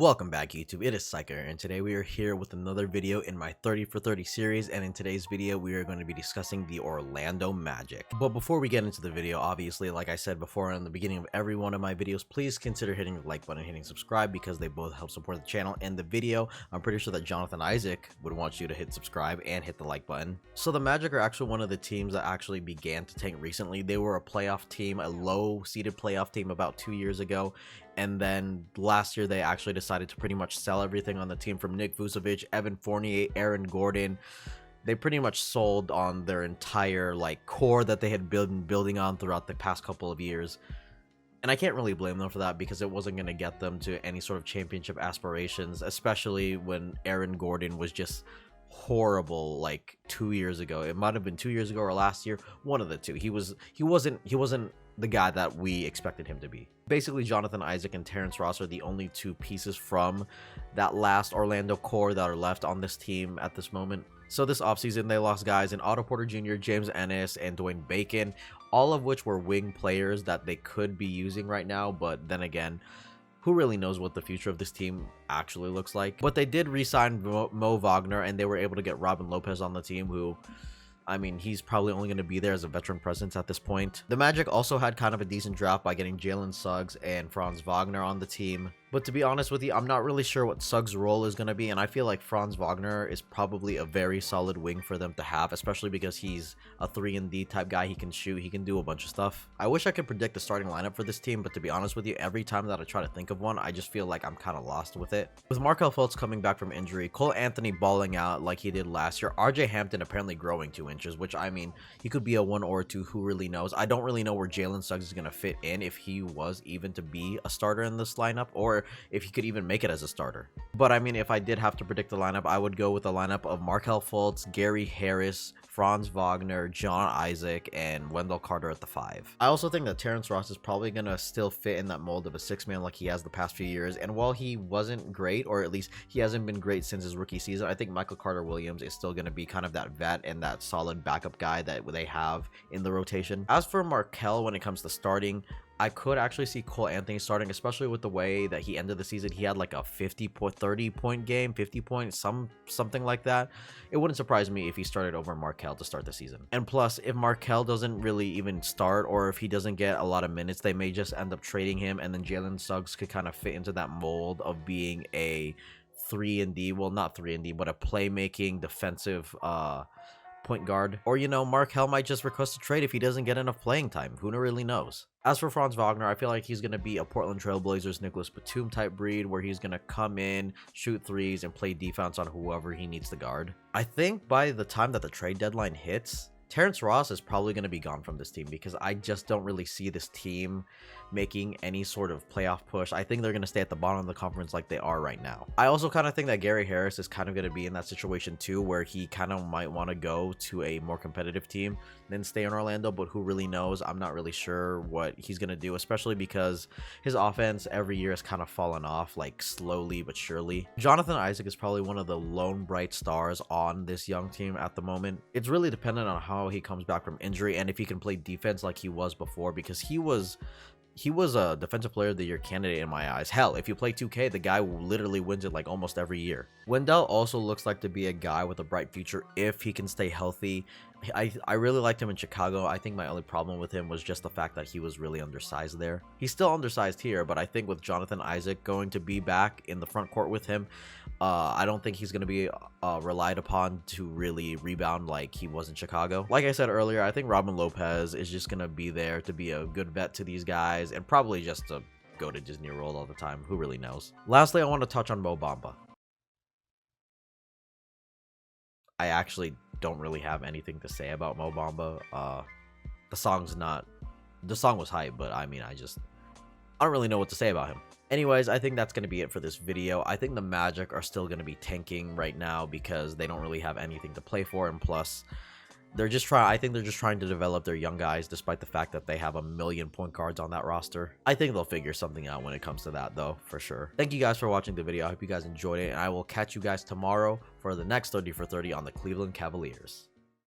Welcome back, YouTube. It is Saiko, and today we are here with another video in my 30 for 30 series, and in today's video we are going to be discussing the Orlando Magic. But before we get into the video, obviously, like I said before in the beginning of every one of my videos, please consider hitting the like button and hitting subscribe because they both help support the channel and the video. I'm pretty sure that Jonathan Isaac would want you to hit subscribe and hit the like button. So the Magic are actually one of the teams that actually began to tank recently. They were a playoff team, a low-seeded playoff team about 2 years ago. And then last year, they actually decided to pretty much sell everything on the team from Nick Vucevic, Evan Fournier, Aaron Gordon. They pretty much sold on their entire core that they had been building on throughout the past couple of years. And I can't really blame them for that because it wasn't going to get them to any sort of championship aspirations, especially when Aaron Gordon was just horrible 2 years ago. It might have been 2 years ago or last year, one of the two. He wasn't the guy that we expected him to be. Basically, Jonathan Isaac and Terrence Ross are the only two pieces from that last Orlando core that are left on this team at this moment. So this offseason, they lost guys in Otto Porter Jr., James Ennis, and Dwayne Bacon, all of which were wing players that they could be using right now, but then again, who really knows what the future of this team actually looks like. But they did re-sign Mo Wagner, and they were able to get Robin Lopez on the team, who, I mean, he's probably only going to be there as a veteran presence at this point. The Magic also had kind of a decent draft by getting Jalen Suggs and Franz Wagner on the team. But to be honest with you, I'm not really sure what Suggs' role is going to be, and I feel like Franz Wagner is probably a very solid wing for them to have, especially because he's a 3-and-D type guy. He can shoot, he can do a bunch of stuff. I wish I could predict the starting lineup for this team, but to be honest with you, every time that I try to think of one, I just feel like I'm kind of lost with it. With Markelle Fultz coming back from injury, Cole Anthony balling out like he did last year, RJ Hampton apparently growing 2 inches, which, I mean, he could be a 1 or a 2, who really knows. I don't really know where Jalen Suggs is going to fit in, if he was even to be a starter in this lineup, or if he could even make it as a starter. But I mean, if I did have to predict the lineup, I would go with a lineup of Markelle Fultz, Gary Harris, Franz Wagner, John Isaac, and Wendell Carter at the 5. I also think that Terrence Ross is probably going to still fit in that mold of a 6-man like he has the past few years. And while he wasn't great, or at least he hasn't been great since his rookie season, I think Michael Carter-Williams is still going to be kind of that vet and that solid backup guy that they have in the rotation. As for Markelle, when it comes to starting, I could actually see Cole Anthony starting, especially with the way that he ended the season. He had like a 30-point game, 50 points, something like that. It wouldn't surprise me if he started over Markelle to start the season. And plus, if Markelle doesn't really even start, or if he doesn't get a lot of minutes, they may just end up trading him, and then Jalen Suggs could kind of fit into that mold of being a 3-and-D, well, not 3-and-D, but a playmaking defensive point guard. Or, you know, Markelle might just request a trade if he doesn't get enough playing time. Who really knows? As for Franz Wagner, I feel like he's going to be a Portland Trailblazers Nicholas Batum type breed, where he's going to come in, shoot threes, and play defense on whoever he needs to guard. I think by the time that the trade deadline hits, Terrence Ross is probably going to be gone from this team, because I just don't really see this team making any sort of playoff push. I think they're going to stay at the bottom of the conference like they are right now. I also kind of think that Gary Harris is kind of going to be in that situation too, where he kind of might want to go to a more competitive team than stay in Orlando, but who really knows? I'm not really sure what he's going to do, especially because his offense every year has kind of fallen off, slowly but surely. Jonathan Isaac is probably one of the lone bright stars on this young team at the moment. It's really dependent on how he comes back from injury and if he can play defense like he was before, because he was a defensive player of the year candidate in my eyes. Hell, if you play 2K, the guy literally wins it almost every year. Wendell also looks like to be a guy with a bright future if he can stay healthy. I really liked him in Chicago. I think my only problem with him was just the fact that he was really undersized there. He's still undersized here, but I think with Jonathan Isaac going to be back in the front court with him, I don't think he's going to be relied upon to really rebound like he was in Chicago. Like I said earlier, I think Robin Lopez is just going to be there to be a good vet to these guys, and probably just to go to Disney World all the time. Who really knows? Lastly, I want to touch on Mo Bamba. I actually don't really have anything to say about Mo Bamba. The song was hype, but I mean, I don't really know what to say about him. Anyways, I think that's going to be it for this video. I think the Magic are still going to be tanking right now because they don't really have anything to play for, and plus, I think they're just trying to develop their young guys, despite the fact that they have 1,000,000 point guards on that roster. I think they'll figure something out when it comes to that, though, for sure. Thank you guys for watching the video. I hope you guys enjoyed it, and I will catch you guys tomorrow for the next 30 for 30 on the Cleveland Cavaliers.